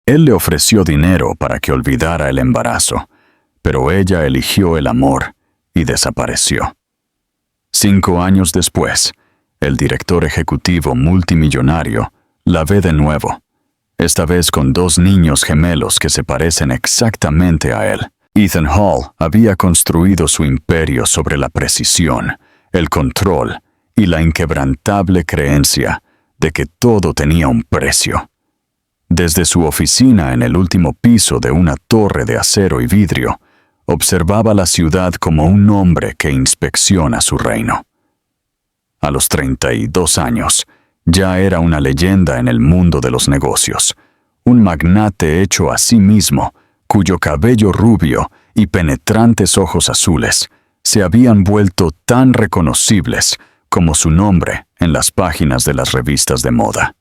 Él le ofreció dinero para que olvidara el embarazo, pero ella eligió el amor y desapareció. 5 años después, el director ejecutivo multimillonario la ve de nuevo, esta vez con 2 niños gemelos que se parecen exactamente a él. Ethan Hall había construido su imperio sobre la precisión, el control y la inquebrantable creencia de que todo tenía un precio. Desde su oficina en el último piso de una torre de acero y vidrio, observaba la ciudad como un hombre que inspecciona su reino. A los 32 años, ya era una leyenda en el mundo de los negocios, un magnate hecho a sí mismo, cuyo cabello rubio y penetrantes ojos azules se habían vuelto tan reconocibles como su nombre en las páginas de las revistas de moda.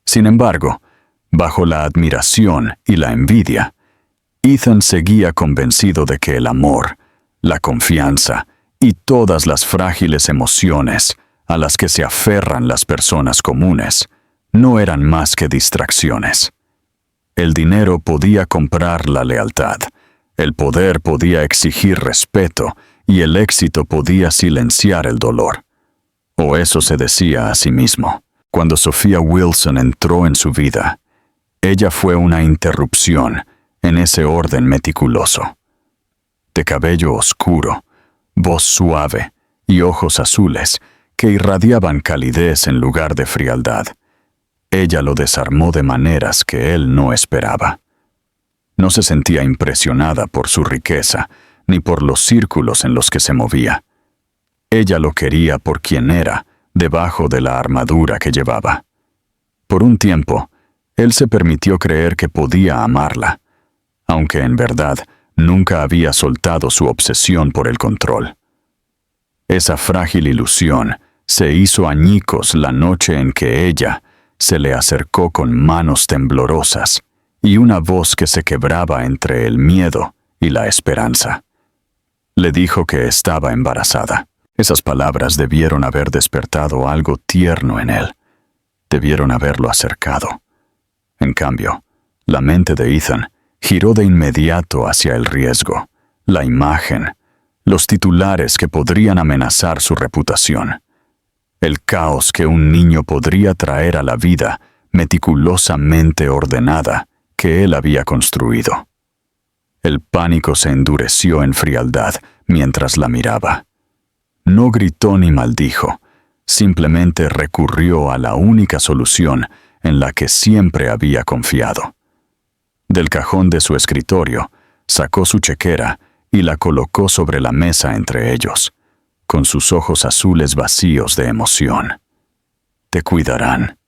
Sin embargo, bajo la admiración y la envidia, Ethan seguía convencido de que el amor, la confianza y todas las frágiles emociones a las que se aferran las personas comunes no eran más que distracciones. El dinero podía comprar la lealtad, el poder podía exigir respeto y el éxito podía silenciar el dolor. O eso se decía a sí mismo. Cuando Sophia Wilson entró en su vida, ella fue una interrupción en ese orden meticuloso. De cabello oscuro, voz suave y ojos azules que irradiaban calidez en lugar de frialdad, ella lo desarmó de maneras que él no esperaba. No se sentía impresionada por su riqueza ni por los círculos en los que se movía. Ella lo quería por quien era, debajo de la armadura que llevaba. Por un tiempo, él se permitió creer que podía amarla, aunque en verdad nunca había soltado su obsesión por el control. Esa frágil ilusión se hizo añicos la noche en que ella se le acercó con manos temblorosas y una voz que se quebraba entre el miedo y la esperanza. Le dijo que estaba embarazada. Esas palabras debieron haber despertado algo tierno en él. Debieron haberlo acercado. En cambio, la mente de Ethan giró de inmediato hacia el riesgo, la imagen, los titulares que podrían amenazar su reputación. El caos que un niño podría traer a la vida meticulosamente ordenada que él había construido. El pánico se endureció en frialdad mientras la miraba. No gritó ni maldijo, simplemente recurrió a la única solución en la que siempre había confiado. Del cajón de su escritorio, sacó su chequera y la colocó sobre la mesa entre ellos, con sus ojos azules vacíos de emoción. «Te cuidarán»,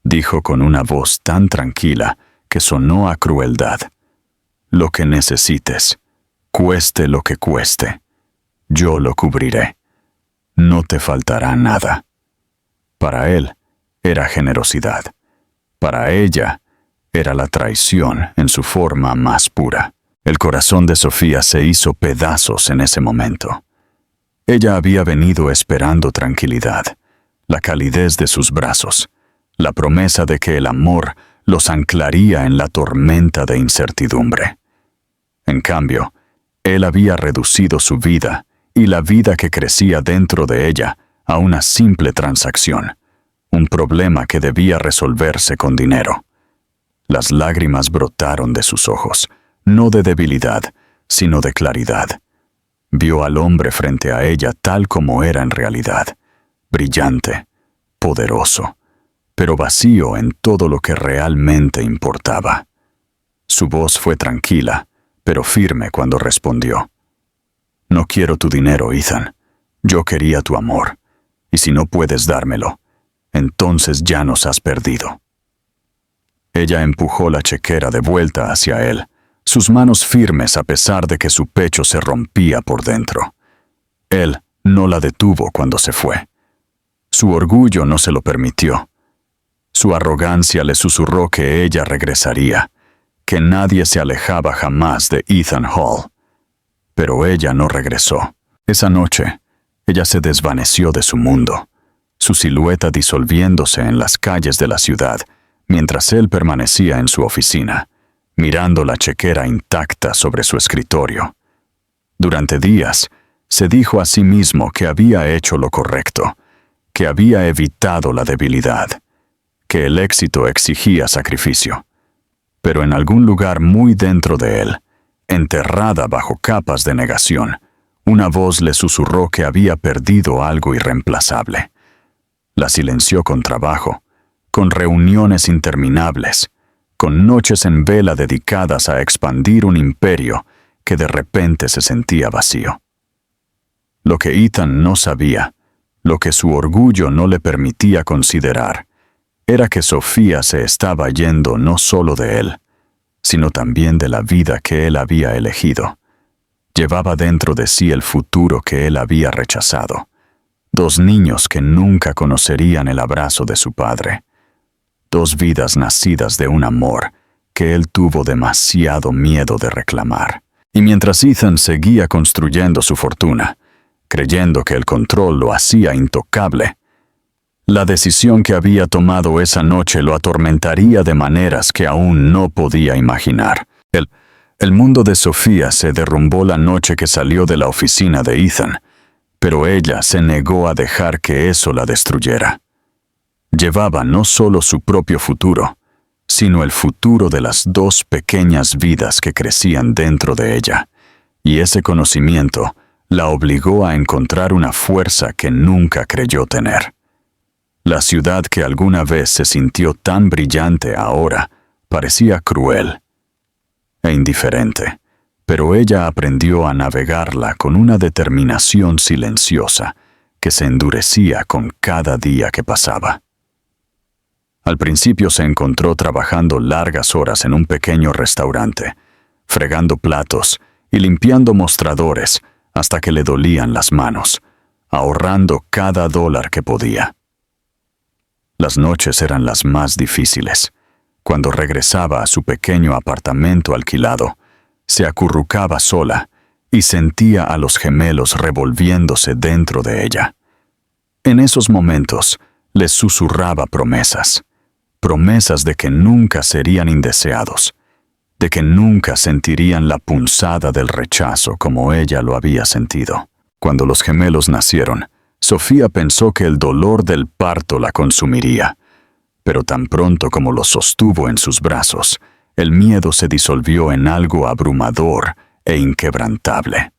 dijo con una voz tan tranquila que sonó a crueldad. «Lo que necesites, cueste lo que cueste, yo lo cubriré. No te faltará nada». Para él era generosidad. Para ella era la traición en su forma más pura. El corazón de Sofía se hizo pedazos en ese momento. Ella había venido esperando tranquilidad, la calidez de sus brazos, la promesa de que el amor los anclaría en la tormenta de incertidumbre. En cambio, él había reducido su vida y la vida que crecía dentro de ella a una simple transacción, un problema que debía resolverse con dinero. Las lágrimas brotaron de sus ojos, no de debilidad, sino de claridad. Vio al hombre frente a ella tal como era en realidad, brillante, poderoso, pero vacío en todo lo que realmente importaba. Su voz fue tranquila, pero firme cuando respondió. «No quiero tu dinero, Ethan. Yo quería tu amor, y si no puedes dármelo, entonces ya nos has perdido». Ella empujó la chequera de vuelta hacia él, sus manos firmes a pesar de que su pecho se rompía por dentro. Él no la detuvo cuando se fue. Su orgullo no se lo permitió. Su arrogancia le susurró que ella regresaría, que nadie se alejaba jamás de Ethan Hall. Pero ella no regresó. Esa noche, ella se desvaneció de su mundo, su silueta disolviéndose en las calles de la ciudad, mientras él permanecía en su oficina, mirando la chequera intacta sobre su escritorio. Durante días, se dijo a sí mismo que había hecho lo correcto, que había evitado la debilidad, que el éxito exigía sacrificio. Pero en algún lugar muy dentro de él, enterrada bajo capas de negación, una voz le susurró que había perdido algo irreemplazable. La silenció con trabajo, con reuniones interminables, con noches en vela dedicadas a expandir un imperio que de repente se sentía vacío. Lo que Ethan no sabía, lo que su orgullo no le permitía considerar, era que Sofía se estaba yendo no solo de él, sino también de la vida que él había elegido. Llevaba dentro de sí el futuro que él había rechazado. 2 niños que nunca conocerían el abrazo de su padre. 2 vidas nacidas de un amor que él tuvo demasiado miedo de reclamar. Y mientras Ethan seguía construyendo su fortuna, creyendo que el control lo hacía intocable, la decisión que había tomado esa noche lo atormentaría de maneras que aún no podía imaginar. El mundo de Sofía se derrumbó la noche que salió de la oficina de Ethan, pero ella se negó a dejar que eso la destruyera. Llevaba no solo su propio futuro, sino el futuro de las 2 pequeñas vidas que crecían dentro de ella, y ese conocimiento la obligó a encontrar una fuerza que nunca creyó tener. La ciudad que alguna vez se sintió tan brillante ahora parecía cruel e indiferente, pero ella aprendió a navegarla con una determinación silenciosa que se endurecía con cada día que pasaba. Al principio se encontró trabajando largas horas en un pequeño restaurante, fregando platos y limpiando mostradores hasta que le dolían las manos, ahorrando cada dólar que podía. Las noches eran las más difíciles. Cuando regresaba a su pequeño apartamento alquilado, se acurrucaba sola y sentía a los gemelos revolviéndose dentro de ella. En esos momentos les susurraba promesas de que nunca serían indeseados, de que nunca sentirían la punzada del rechazo como ella lo había sentido. Cuando los gemelos nacieron, Sofía pensó que el dolor del parto la consumiría, pero tan pronto como los sostuvo en sus brazos, el miedo se disolvió en algo abrumador e inquebrantable.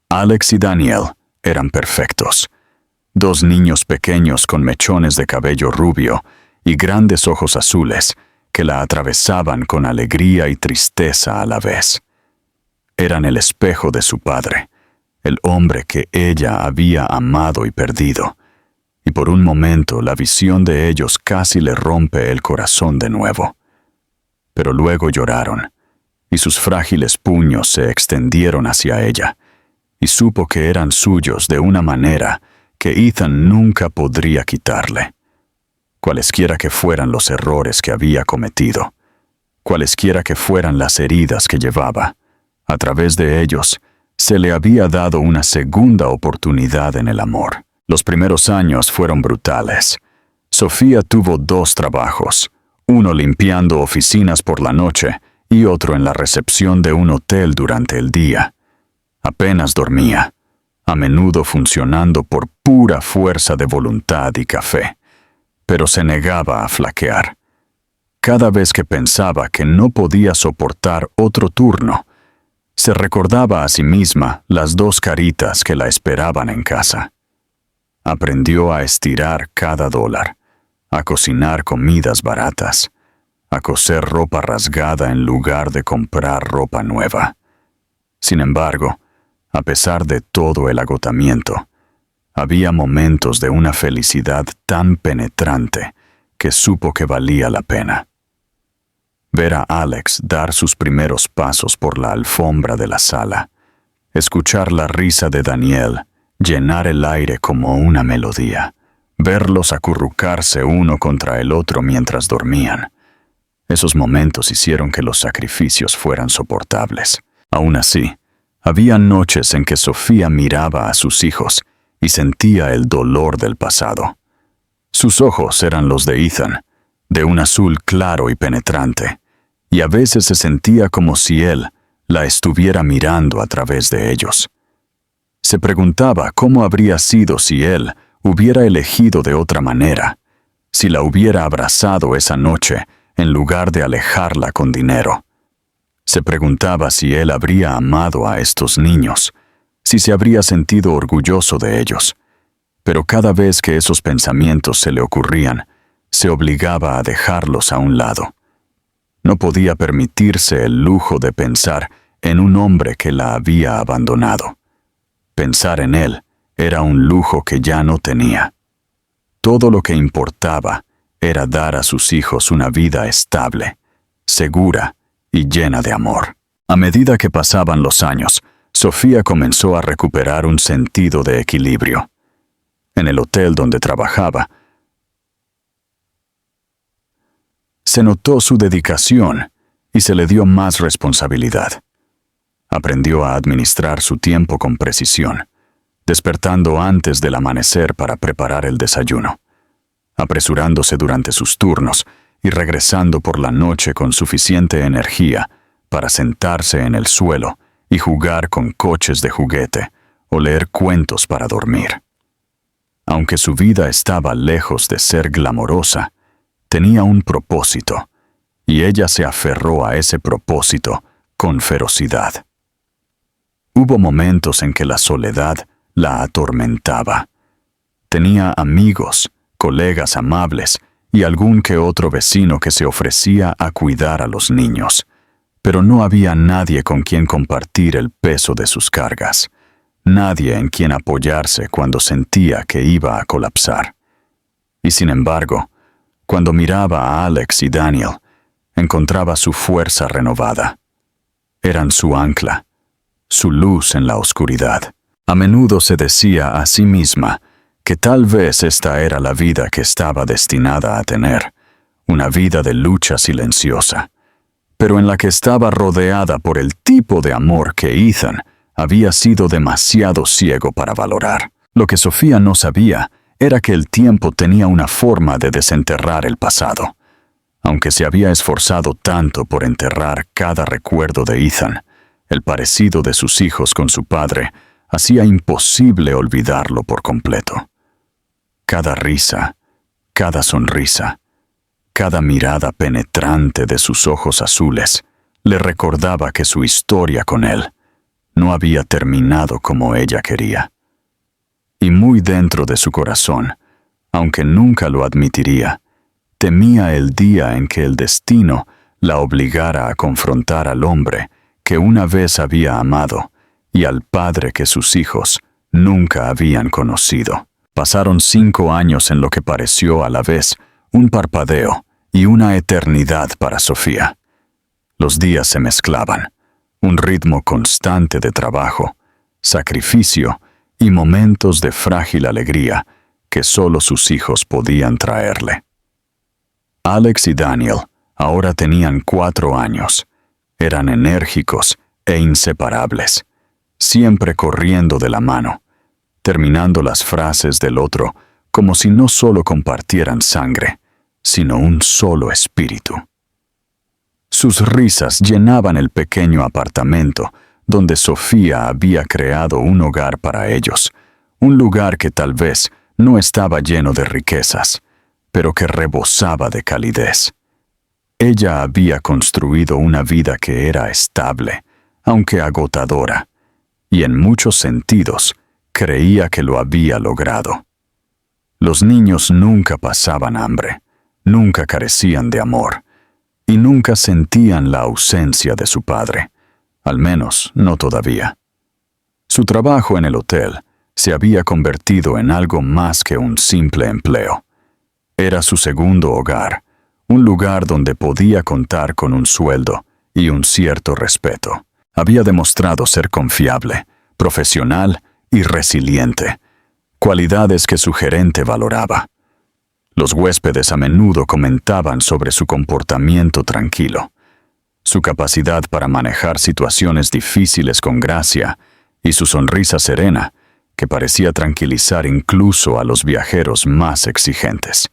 Alex y Daniel eran perfectos. 2 niños pequeños con mechones de cabello rubio y grandes ojos azules que la atravesaban con alegría y tristeza a la vez. Eran el espejo de su padre, el hombre que ella había amado y perdido, y por un momento la visión de ellos casi le rompe el corazón de nuevo. Pero luego lloraron, y sus frágiles puños se extendieron hacia ella, y supo que eran suyos de una manera que Ethan nunca podría quitarle. Cualesquiera que fueran los errores que había cometido, cualesquiera que fueran las heridas que llevaba, a través de ellos se le había dado una segunda oportunidad en el amor. Los primeros años fueron brutales. Sofía tuvo 2 trabajos, uno limpiando oficinas por la noche y otro en la recepción de un hotel durante el día. Apenas dormía, a menudo funcionando por pura fuerza de voluntad y café, pero se negaba a flaquear. Cada vez que pensaba que no podía soportar otro turno, se recordaba a sí misma las 2 caritas que la esperaban en casa. Aprendió a estirar cada dólar, a cocinar comidas baratas, a coser ropa rasgada en lugar de comprar ropa nueva. Sin embargo, a pesar de todo el agotamiento, había momentos de una felicidad tan penetrante que supo que valía la pena. Ver a Alex dar sus primeros pasos por la alfombra de la sala, escuchar la risa de Daniel llenar el aire como una melodía, verlos acurrucarse uno contra el otro mientras dormían. Esos momentos hicieron que los sacrificios fueran soportables. Aún así, había noches en que Sofía miraba a sus hijos y sentía el dolor del pasado. Sus ojos eran los de Ethan, de un azul claro y penetrante, y a veces se sentía como si él la estuviera mirando a través de ellos. Se preguntaba cómo habría sido si él hubiera elegido de otra manera, si la hubiera abrazado esa noche en lugar de alejarla con dinero. Se preguntaba si él habría amado a estos niños, si se habría sentido orgulloso de ellos. Pero cada vez que esos pensamientos se le ocurrían, se obligaba a dejarlos a un lado. No podía permitirse el lujo de pensar en un hombre que la había abandonado. Pensar en él era un lujo que ya no tenía. Todo lo que importaba era dar a sus hijos una vida estable, segura y llena de amor. A medida que pasaban los años, Sofía comenzó a recuperar un sentido de equilibrio. En el hotel donde trabajaba, se notó su dedicación y se le dio más responsabilidad. Aprendió a administrar su tiempo con precisión, despertando antes del amanecer para preparar el desayuno, apresurándose durante sus turnos y regresando por la noche con suficiente energía para sentarse en el suelo y jugar con coches de juguete o leer cuentos para dormir. Aunque su vida estaba lejos de ser glamorosa, tenía un propósito, y ella se aferró a ese propósito con ferocidad. Hubo momentos en que la soledad la atormentaba. Tenía amigos, colegas amables y algún que otro vecino que se ofrecía a cuidar a los niños, pero no había nadie con quien compartir el peso de sus cargas, nadie en quien apoyarse cuando sentía que iba a colapsar. Y sin embargo, cuando miraba a Alex y Daniel, encontraba su fuerza renovada. Eran su ancla, su luz en la oscuridad. A menudo se decía a sí misma que tal vez esta era la vida que estaba destinada a tener, una vida de lucha silenciosa, pero en la que estaba rodeada por el tipo de amor que Ethan había sido demasiado ciego para valorar. Lo que Sofía no sabía era que el tiempo tenía una forma de desenterrar el pasado. Aunque se había esforzado tanto por enterrar cada recuerdo de Ethan, el parecido de sus hijos con su padre hacía imposible olvidarlo por completo. Cada risa, cada sonrisa, cada mirada penetrante de sus ojos azules le recordaba que su historia con él no había terminado como ella quería. Y muy dentro de su corazón, aunque nunca lo admitiría, temía el día en que el destino la obligara a confrontar al hombre que una vez había amado y al padre que sus hijos nunca habían conocido. Pasaron 5 años en lo que pareció a la vez un parpadeo y una eternidad para Sofía. Los días se mezclaban, un ritmo constante de trabajo, sacrificio y momentos de frágil alegría que solo sus hijos podían traerle. Alex y Daniel ahora tenían 4 años. Eran enérgicos e inseparables, siempre corriendo de la mano, terminando las frases del otro como si no solo compartieran sangre, sino un solo espíritu. Sus risas llenaban el pequeño apartamento donde Sofía había creado un hogar para ellos, un lugar que tal vez no estaba lleno de riquezas, pero que rebosaba de calidez. Ella había construido una vida que era estable, aunque agotadora, y en muchos sentidos creía que lo había logrado. Los niños nunca pasaban hambre, nunca carecían de amor, y nunca sentían la ausencia de su padre, al menos no todavía. Su trabajo en el hotel se había convertido en algo más que un simple empleo. Era su segundo hogar, un lugar donde podía contar con un sueldo y un cierto respeto. Había demostrado ser confiable, profesional y resiliente, cualidades que su gerente valoraba. Los huéspedes a menudo comentaban sobre su comportamiento tranquilo, su capacidad para manejar situaciones difíciles con gracia y su sonrisa serena, que parecía tranquilizar incluso a los viajeros más exigentes.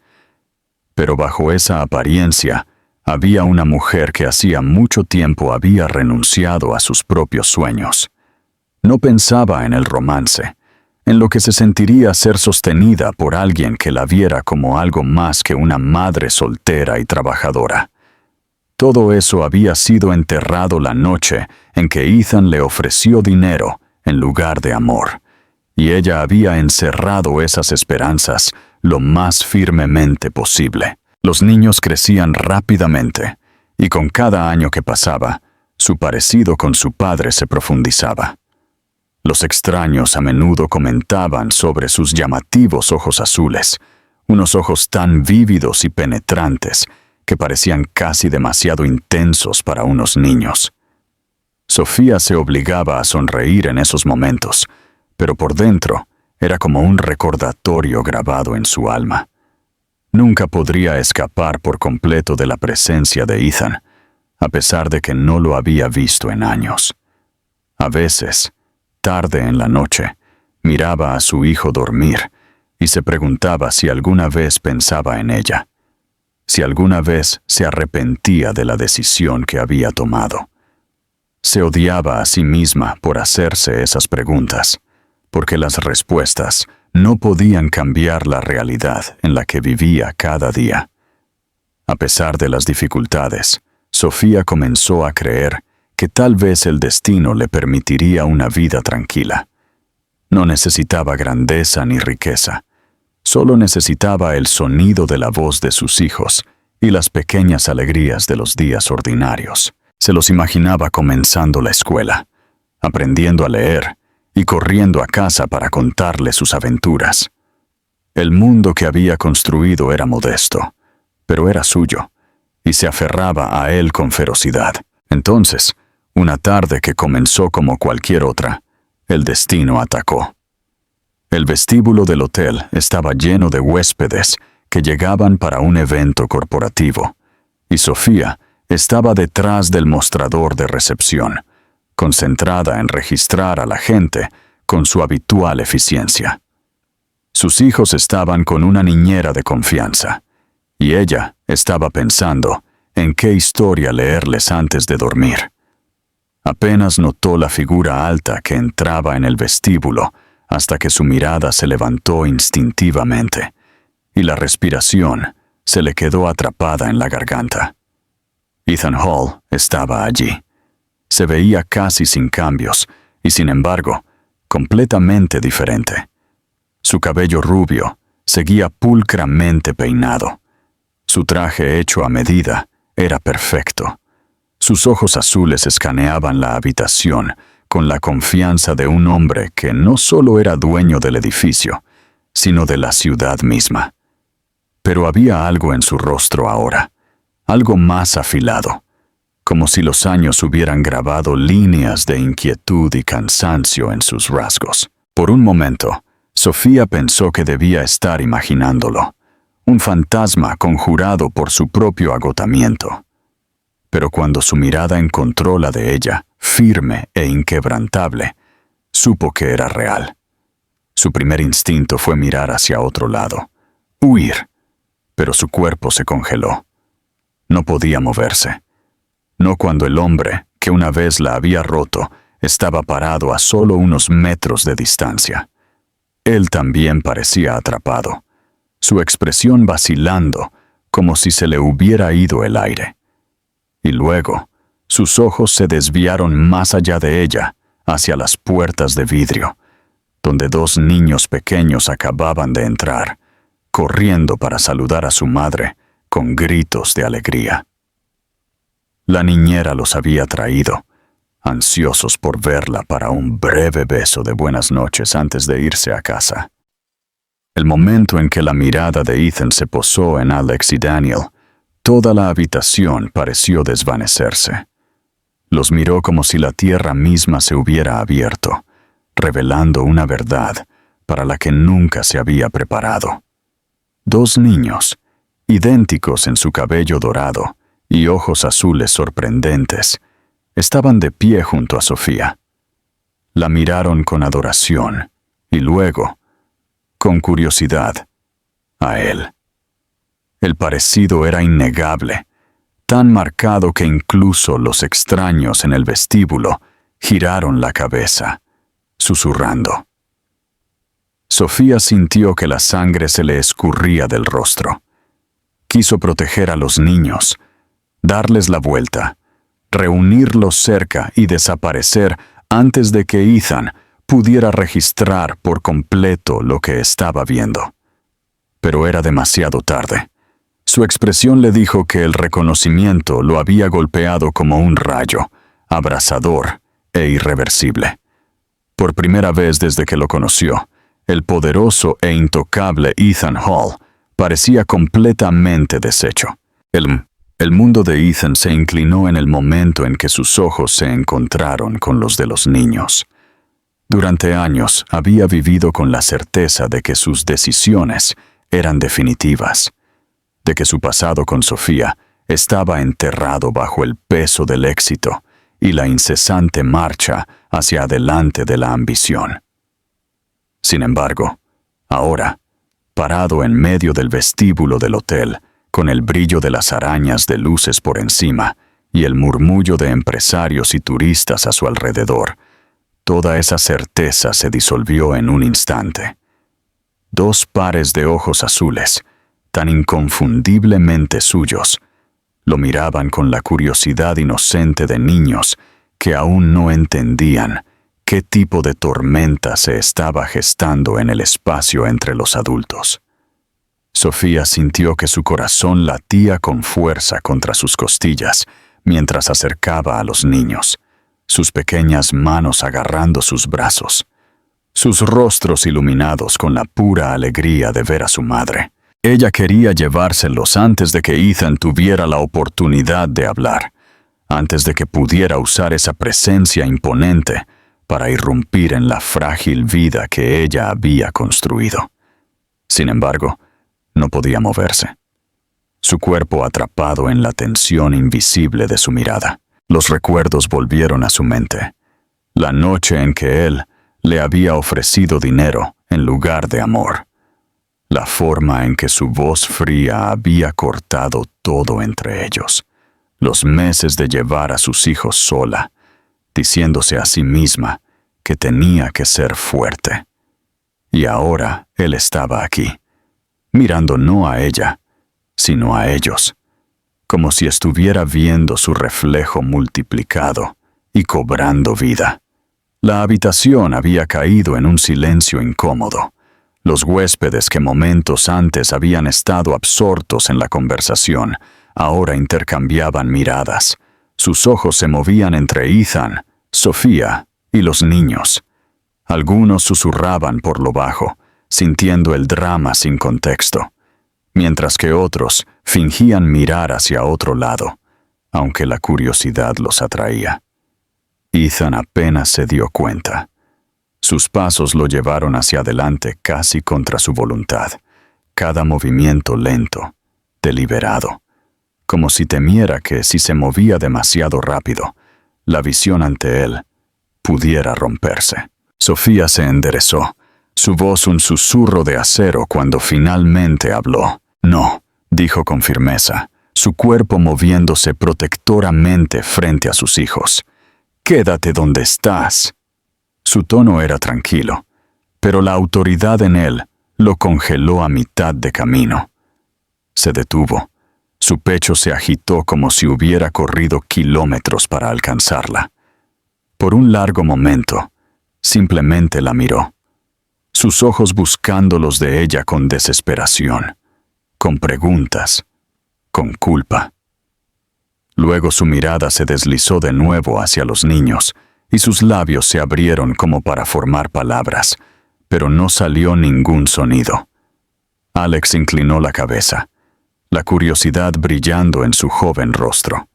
Pero bajo esa apariencia Había una mujer que hacía mucho tiempo había renunciado a sus propios sueños. No pensaba en el romance, en lo que se sentiría ser sostenida por alguien que la viera como algo más que una madre soltera y trabajadora. Todo eso había sido enterrado la noche en que Ethan le ofreció dinero en lugar de amor, y ella había encerrado esas esperanzas lo más firmemente posible. Los niños crecían rápidamente, y con cada año que pasaba, su parecido con su padre se profundizaba. Los extraños a menudo comentaban sobre sus llamativos ojos azules, unos ojos tan vívidos y penetrantes que parecían casi demasiado intensos para unos niños. Sofía se obligaba a sonreír en esos momentos, pero por dentro era como un recordatorio grabado en su alma. Nunca podría escapar por completo de la presencia de Ethan, a pesar de que no lo había visto en años. A veces, tarde en la noche, miraba a su hijo dormir y se preguntaba si alguna vez pensaba en ella, si alguna vez se arrepentía de la decisión que había tomado. Se odiaba a sí misma por hacerse esas preguntas, porque las respuestas no podían cambiar la realidad en la que vivía cada día. A pesar de las dificultades, Sofía comenzó a creer que tal vez el destino le permitiría una vida tranquila. No necesitaba grandeza ni riqueza, solo necesitaba el sonido de la voz de sus hijos y las pequeñas alegrías de los días ordinarios. Se los imaginaba comenzando la escuela, aprendiendo a leer y corriendo a casa para contarle sus aventuras. El mundo que había construido era modesto, pero era suyo, y se aferraba a él con ferocidad. Entonces, una tarde que comenzó como cualquier otra, el destino atacó. El vestíbulo del hotel estaba lleno de huéspedes que llegaban para un evento corporativo, y Sofía estaba detrás del mostrador de recepción, concentrada en registrar a la gente con su habitual eficiencia. Sus hijos estaban con una niñera de confianza, y ella estaba pensando en qué historia leerles antes de dormir. Apenas notó la figura alta que entraba en el vestíbulo hasta que su mirada se levantó instintivamente, y la respiración se le quedó atrapada en la garganta. Ethan Hall estaba allí. Se veía casi sin cambios y, sin embargo, completamente diferente. Su cabello rubio seguía pulcramente peinado. Su traje hecho a medida era perfecto. Sus ojos azules escaneaban la habitación con la confianza de un hombre que no solo era dueño del edificio, sino de la ciudad misma. Pero había algo en su rostro ahora, algo más afilado, como si los años hubieran grabado líneas de inquietud y cansancio en sus rasgos. Por un momento, Sofía pensó que debía estar imaginándolo, un fantasma conjurado por su propio agotamiento. Pero cuando su mirada encontró la de ella, firme e inquebrantable, supo que era real. Su primer instinto fue mirar hacia otro lado, huir, pero su cuerpo se congeló. No podía moverse. No cuando el hombre, que una vez la había roto, estaba parado a solo unos metros de distancia. Él también parecía atrapado, su expresión vacilando, como si se le hubiera ido el aire. Y luego, sus ojos se desviaron más allá de ella, hacia las puertas de vidrio, donde dos niños pequeños acababan de entrar, corriendo para saludar a su madre con gritos de alegría. La niñera los había traído, ansiosos por verla para un breve beso de buenas noches antes de irse a casa. El momento en que la mirada de Ethan se posó en Alex y Daniel, toda la habitación pareció desvanecerse. Los miró como si la tierra misma se hubiera abierto, revelando una verdad para la que nunca se había preparado. Dos niños, idénticos en su cabello dorado y ojos azules sorprendentes, estaban de pie junto a Sofía. La miraron con adoración y luego, con curiosidad, a él. El parecido era innegable, tan marcado que incluso los extraños en el vestíbulo giraron la cabeza, susurrando. Sofía sintió que la sangre se le escurría del rostro. Quiso proteger a los niños, darles la vuelta, reunirlos cerca y desaparecer antes de que Ethan pudiera registrar por completo lo que estaba viendo. Pero era demasiado tarde. Su expresión le dijo que el reconocimiento lo había golpeado como un rayo, abrasador e irreversible. Por primera vez desde que lo conoció, el poderoso e intocable Ethan Hall parecía completamente deshecho. El mundo de Ethan se inclinó en el momento en que sus ojos se encontraron con los de los niños. Durante años había vivido con la certeza de que sus decisiones eran definitivas, de que su pasado con Sofía estaba enterrado bajo el peso del éxito y la incesante marcha hacia adelante de la ambición. Sin embargo, ahora, parado en medio del vestíbulo del hotel, con el brillo de las arañas de luces por encima y el murmullo de empresarios y turistas a su alrededor, toda esa certeza se disolvió en un instante. Dos pares de ojos azules, tan inconfundiblemente suyos, lo miraban con la curiosidad inocente de niños que aún no entendían qué tipo de tormenta se estaba gestando en el espacio entre los adultos. Sofía sintió que su corazón latía con fuerza contra sus costillas mientras acercaba a los niños, sus pequeñas manos agarrando sus brazos, sus rostros iluminados con la pura alegría de ver a su madre. Ella quería llevárselos antes de que Ethan tuviera la oportunidad de hablar, antes de que pudiera usar esa presencia imponente para irrumpir en la frágil vida que ella había construido. Sin embargo, no podía moverse. Su cuerpo atrapado en la tensión invisible de su mirada. Los recuerdos volvieron a su mente. La noche en que él le había ofrecido dinero en lugar de amor. La forma en que su voz fría había cortado todo entre ellos. Los meses de llevar a sus hijos sola, diciéndose a sí misma que tenía que ser fuerte. Y ahora él estaba aquí, mirando no a ella, sino a ellos, como si estuviera viendo su reflejo multiplicado y cobrando vida. La habitación había caído en un silencio incómodo. Los huéspedes que momentos antes habían estado absortos en la conversación, ahora intercambiaban miradas. Sus ojos se movían entre Ethan, Sofía y los niños. Algunos susurraban por lo bajo, sintiendo el drama sin contexto, mientras que otros fingían mirar hacia otro lado, aunque la curiosidad los atraía. Ethan apenas se dio cuenta. Sus pasos lo llevaron hacia adelante casi contra su voluntad, cada movimiento lento, deliberado, como si temiera que si se movía demasiado rápido, la visión ante él pudiera romperse. Sofía se enderezó, su voz un susurro de acero cuando finalmente habló. No, dijo con firmeza, su cuerpo moviéndose protectoramente frente a sus hijos. Quédate donde estás. Su tono era tranquilo, pero la autoridad en él lo congeló a mitad de camino. Se detuvo. Su pecho se agitó como si hubiera corrido kilómetros para alcanzarla. Por un largo momento, simplemente la miró, sus ojos buscando los de ella con desesperación, con preguntas, con culpa. Luego su mirada se deslizó de nuevo hacia los niños, y sus labios se abrieron como para formar palabras, pero no salió ningún sonido. Alex inclinó la cabeza, la curiosidad brillando en su joven rostro.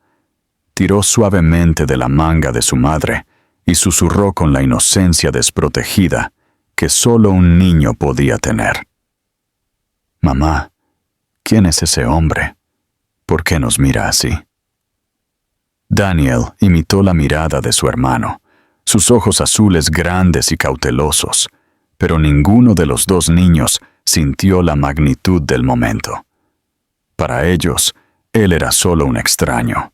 Tiró suavemente de la manga de su madre y susurró con la inocencia desprotegida que solo un niño podía tener. «Mamá, ¿quién es ese hombre? ¿Por qué nos mira así?» Daniel imitó la mirada de su hermano, sus ojos azules grandes y cautelosos, pero ninguno de los dos niños sintió la magnitud del momento. Para ellos, él era solo un extraño.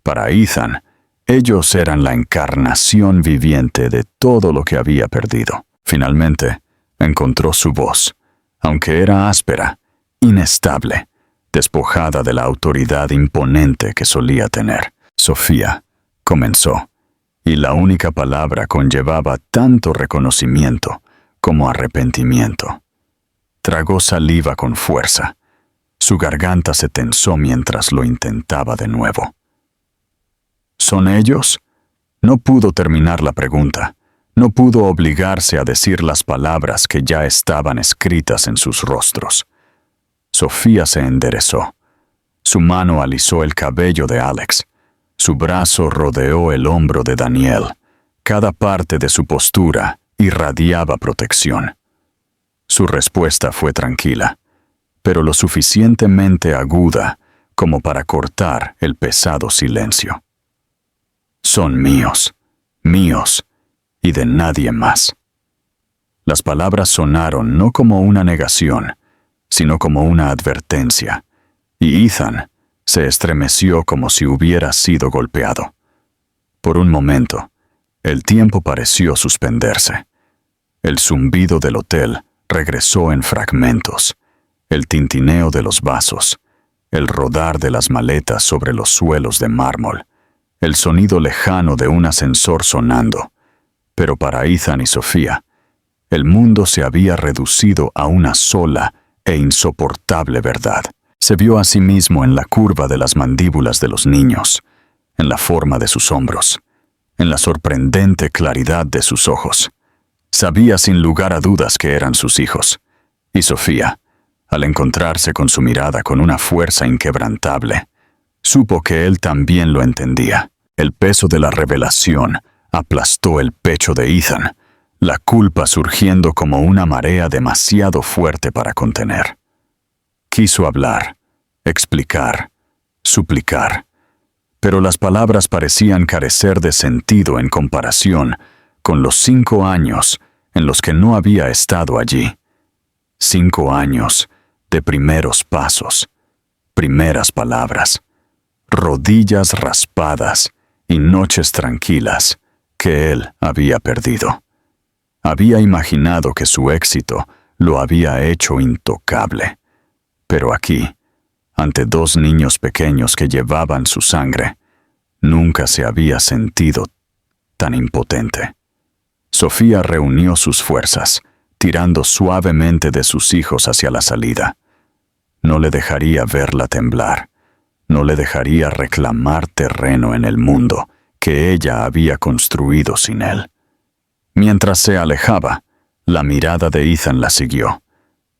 Para Ethan, ellos eran la encarnación viviente de todo lo que había perdido. Finalmente, encontró su voz, aunque era áspera, inestable, despojada de la autoridad imponente que solía tener. Sofía comenzó, y la única palabra conllevaba tanto reconocimiento como arrepentimiento. Tragó saliva con fuerza. Su garganta se tensó mientras lo intentaba de nuevo. ¿Son ellos? No pudo terminar la pregunta. No pudo obligarse a decir las palabras que ya estaban escritas en sus rostros. Sofía se enderezó. Su mano alisó el cabello de Alex. Su brazo rodeó el hombro de Daniel. Cada parte de su postura irradiaba protección. Su respuesta fue tranquila, pero lo suficientemente aguda como para cortar el pesado silencio. Son míos, míos, y de nadie más. Las palabras sonaron no como una negación, sino como una advertencia, y Ethan se estremeció como si hubiera sido golpeado. Por un momento, el tiempo pareció suspenderse. El zumbido del hotel regresó en fragmentos, el tintineo de los vasos, el rodar de las maletas sobre los suelos de mármol, el sonido lejano de un ascensor sonando. Pero para Ethan y Sofía, el mundo se había reducido a una sola e insoportable verdad. Se vio a sí mismo en la curva de las mandíbulas de los niños, en la forma de sus hombros, en la sorprendente claridad de sus ojos. Sabía sin lugar a dudas que eran sus hijos. Y Sofía, al encontrarse con su mirada con una fuerza inquebrantable, supo que él también lo entendía. El peso de la revelación aplastó el pecho de Ethan, la culpa surgiendo como una marea demasiado fuerte para contener. Quiso hablar, explicar, suplicar, pero las palabras parecían carecer de sentido en comparación con los 5 años en los que no había estado allí. 5 años de primeros pasos, primeras palabras, rodillas raspadas y noches tranquilas que él había perdido. Había imaginado que su éxito lo había hecho intocable, pero aquí, ante 2 niños pequeños que llevaban su sangre, nunca se había sentido tan impotente. Sofía reunió sus fuerzas, tirando suavemente de sus hijos hacia la salida. No le dejaría verla temblar, no le dejaría reclamar terreno en el mundo que ella había construido sin él. Mientras se alejaba, la mirada de Ethan la siguió,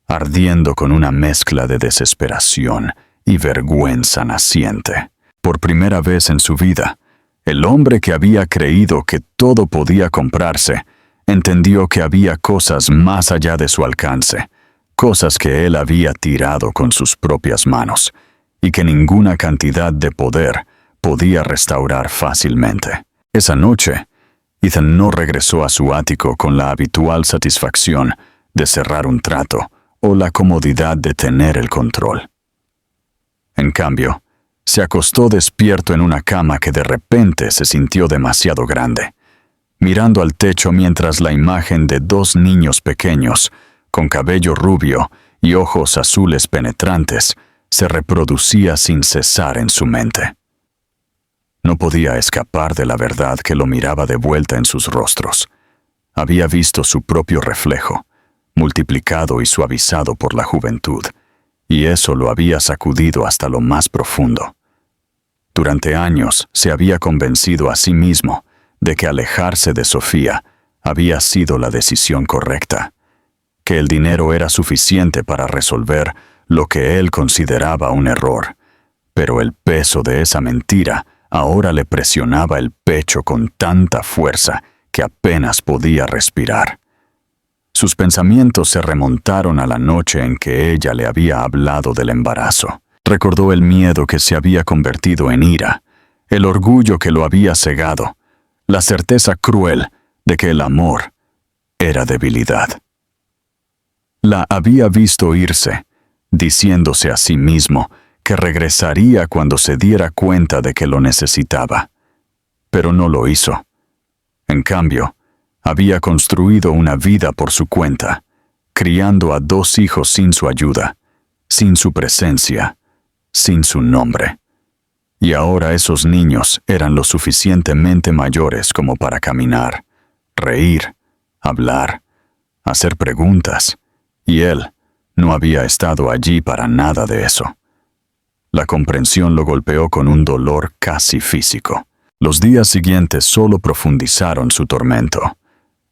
ardiendo con una mezcla de desesperación y vergüenza naciente. Por primera vez en su vida, el hombre que había creído que todo podía comprarse, entendió que había cosas más allá de su alcance, cosas que él había tirado con sus propias manos, y que ninguna cantidad de poder podía restaurar fácilmente. Esa noche, Ethan no regresó a su ático con la habitual satisfacción de cerrar un trato o la comodidad de tener el control. En cambio, se acostó despierto en una cama que de repente se sintió demasiado grande, mirando al techo mientras la imagen de 2 niños pequeños, con cabello rubio y ojos azules penetrantes, se reproducía sin cesar en su mente. No podía escapar de la verdad que lo miraba de vuelta en sus rostros. Había visto su propio reflejo, multiplicado y suavizado por la juventud, y eso lo había sacudido hasta lo más profundo. Durante años se había convencido a sí mismo de que alejarse de Sofía había sido la decisión correcta, que el dinero era suficiente para resolver lo que él consideraba un error, pero el peso de esa mentira ahora le presionaba el pecho con tanta fuerza que apenas podía respirar. Sus pensamientos se remontaron a la noche en que ella le había hablado del embarazo. Recordó el miedo que se había convertido en ira, el orgullo que lo había cegado, la certeza cruel de que el amor era debilidad. La había visto irse, diciéndose a sí mismo que regresaría cuando se diera cuenta de que lo necesitaba. Pero no lo hizo. En cambio, había construido una vida por su cuenta, criando a 2 hijos sin su ayuda, sin su presencia, sin su nombre. Y ahora esos niños eran lo suficientemente mayores como para caminar, reír, hablar, hacer preguntas, y él no había estado allí para nada de eso. La comprensión lo golpeó con un dolor casi físico. Los días siguientes solo profundizaron su tormento.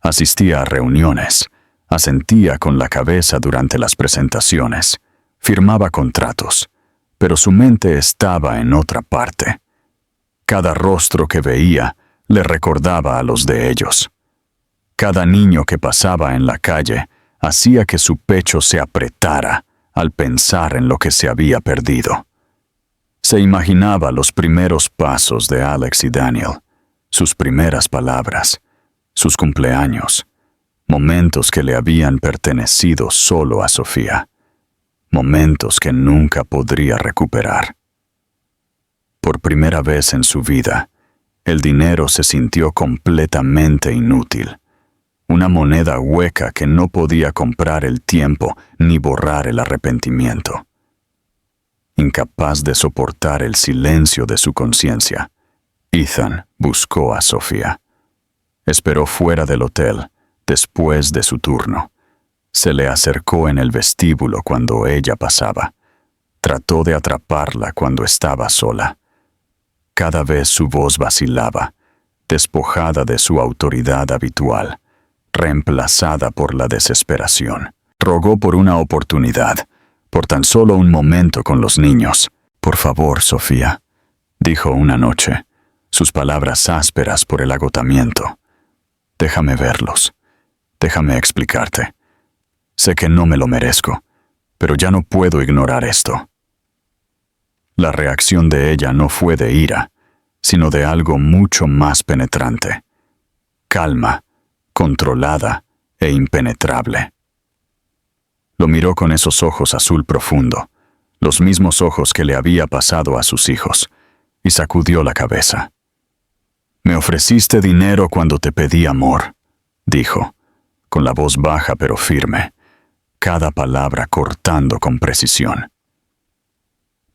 Asistía a reuniones, asentía con la cabeza durante las presentaciones, firmaba contratos, pero su mente estaba en otra parte. Cada rostro que veía le recordaba a los de ellos. Cada niño que pasaba en la calle hacía que su pecho se apretara al pensar en lo que se había perdido. Se imaginaba los primeros pasos de Alex y Daniel, sus primeras palabras, sus cumpleaños, momentos que le habían pertenecido solo a Sofía, momentos que nunca podría recuperar. Por primera vez en su vida, el dinero se sintió completamente inútil, una moneda hueca que no podía comprar el tiempo ni borrar el arrepentimiento. Incapaz de soportar el silencio de su conciencia, Ethan buscó a Sofía. Esperó fuera del hotel, después de su turno. Se le acercó en el vestíbulo cuando ella pasaba. Trató de atraparla cuando estaba sola. Cada vez su voz vacilaba, despojada de su autoridad habitual, reemplazada por la desesperación. Rogó por una oportunidad, por tan solo un momento con los niños. «Por favor, Sofía», dijo una noche, sus palabras ásperas por el agotamiento. «Déjame verlos. Déjame explicarte. Sé que no me lo merezco, pero ya no puedo ignorar esto». La reacción de ella no fue de ira, sino de algo mucho más penetrante. Calma, controlada e impenetrable. Lo miró con esos ojos azul profundo, los mismos ojos que le había pasado a sus hijos, y sacudió la cabeza. «Me ofreciste dinero cuando te pedí amor», dijo, con la voz baja pero firme, cada palabra cortando con precisión.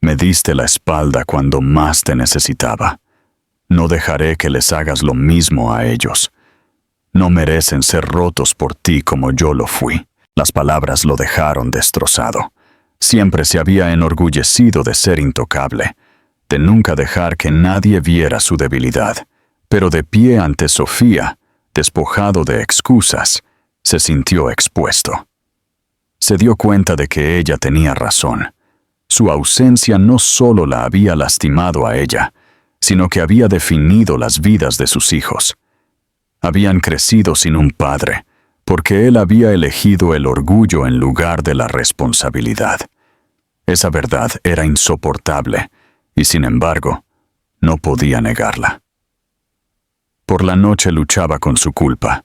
«Me diste la espalda cuando más te necesitaba. No dejaré que les hagas lo mismo a ellos. No merecen ser rotos por ti como yo lo fui». Las palabras lo dejaron destrozado. Siempre se había enorgullecido de ser intocable, de nunca dejar que nadie viera su debilidad. Pero de pie ante Sofía, despojado de excusas, se sintió expuesto. Se dio cuenta de que ella tenía razón. Su ausencia no solo la había lastimado a ella, sino que había definido las vidas de sus hijos. Habían crecido sin un padre, porque él había elegido el orgullo en lugar de la responsabilidad. Esa verdad era insoportable, y sin embargo, no podía negarla. Por la noche luchaba con su culpa,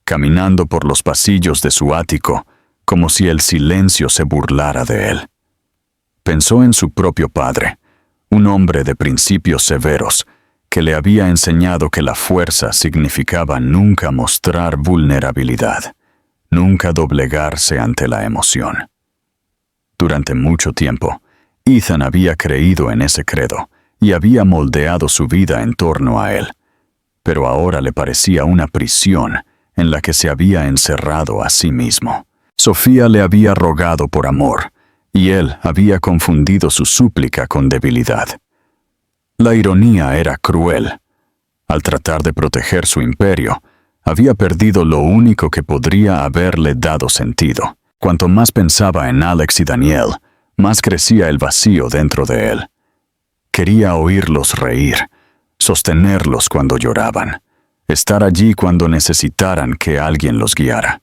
caminando por los pasillos de su ático, como si el silencio se burlara de él. Pensó en su propio padre, un hombre de principios severos, que le había enseñado que la fuerza significaba nunca mostrar vulnerabilidad, nunca doblegarse ante la emoción. Durante mucho tiempo, Ethan había creído en ese credo y había moldeado su vida en torno a él, pero ahora le parecía una prisión en la que se había encerrado a sí mismo. Sofía le había rogado por amor, y él había confundido su súplica con debilidad. La ironía era cruel. Al tratar de proteger su imperio, había perdido lo único que podría haberle dado sentido. Cuanto más pensaba en Alex y Daniel, más crecía el vacío dentro de él. Quería oírlos reír, sostenerlos cuando lloraban, estar allí cuando necesitaran que alguien los guiara.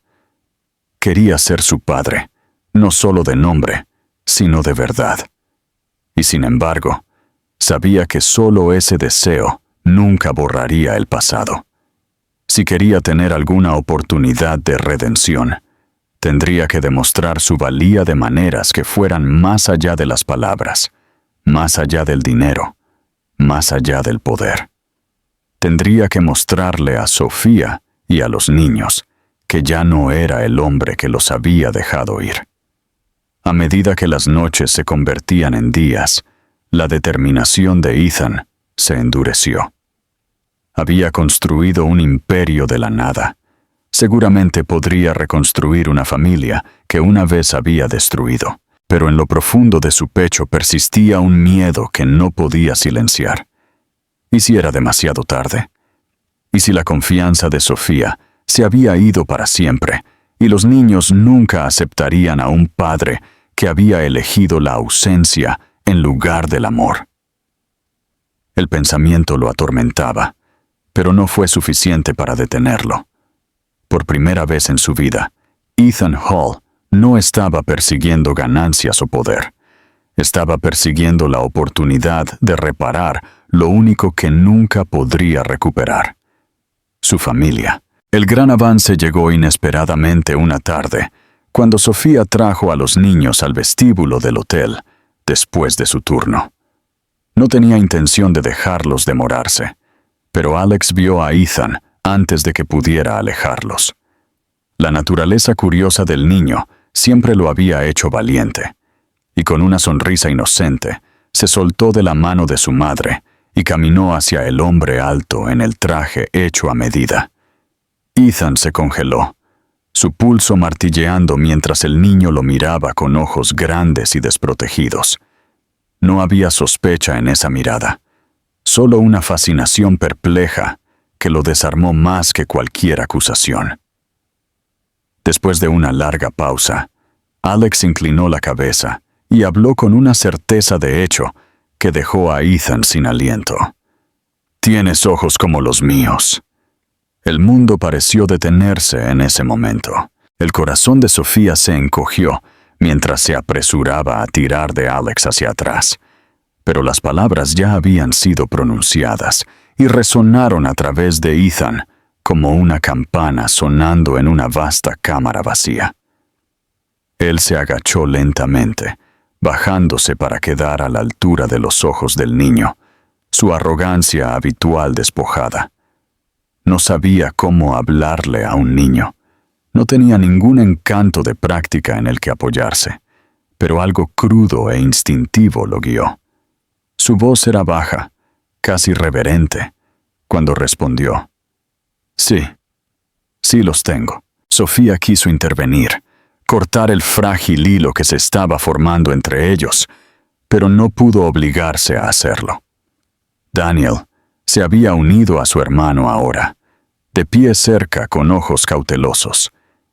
Quería ser su padre, no solo de nombre, sino de verdad. Y sin embargo, sabía que solo ese deseo nunca borraría el pasado. Si quería tener alguna oportunidad de redención, tendría que demostrar su valía de maneras que fueran más allá de las palabras, más allá del dinero, más allá del poder. Tendría que mostrarle a Sofía y a los niños que ya no era el hombre que los había dejado ir. A medida que las noches se convertían en días, la determinación de Ethan se endureció. Había construido un imperio de la nada. Seguramente podría reconstruir una familia que una vez había destruido, pero en lo profundo de su pecho persistía un miedo que no podía silenciar. ¿Y si era demasiado tarde? ¿Y si la confianza de Sofía se había ido para siempre y los niños nunca aceptarían a un padre que había elegido la ausencia en lugar del amor? El pensamiento lo atormentaba, pero no fue suficiente para detenerlo. Por primera vez en su vida, Ethan Hall no estaba persiguiendo ganancias o poder. Estaba persiguiendo la oportunidad de reparar lo único que nunca podría recuperar: su familia. El gran avance llegó inesperadamente una tarde, cuando Sofía trajo a los niños al vestíbulo del hotel, después de su turno. No tenía intención de dejarlos demorarse, pero Alex vio a Ethan antes de que pudiera alejarlos. La naturaleza curiosa del niño siempre lo había hecho valiente, y con una sonrisa inocente se soltó de la mano de su madre y caminó hacia el hombre alto en el traje hecho a medida. Ethan se congeló, su pulso martilleando mientras el niño lo miraba con ojos grandes y desprotegidos. No había sospecha en esa mirada, solo una fascinación perpleja que lo desarmó más que cualquier acusación. Después de una larga pausa, Alex inclinó la cabeza y habló con una certeza de hecho que dejó a Ethan sin aliento. «Tienes ojos como los míos». El mundo pareció detenerse en ese momento. El corazón de Sofía se encogió mientras se apresuraba a tirar de Alex hacia atrás. Pero las palabras ya habían sido pronunciadas y resonaron a través de Ethan como una campana sonando en una vasta cámara vacía. Él se agachó lentamente, bajándose para quedar a la altura de los ojos del niño, su arrogancia habitual despojada. No sabía cómo hablarle a un niño. No tenía ningún encanto de práctica en el que apoyarse, pero algo crudo e instintivo lo guió. Su voz era baja, casi reverente, cuando respondió: Sí los tengo. Sofía quiso intervenir, cortar el frágil hilo que se estaba formando entre ellos, pero no pudo obligarse a hacerlo. Daniel se había unido a su hermano ahora, de pie cerca con ojos cautelosos,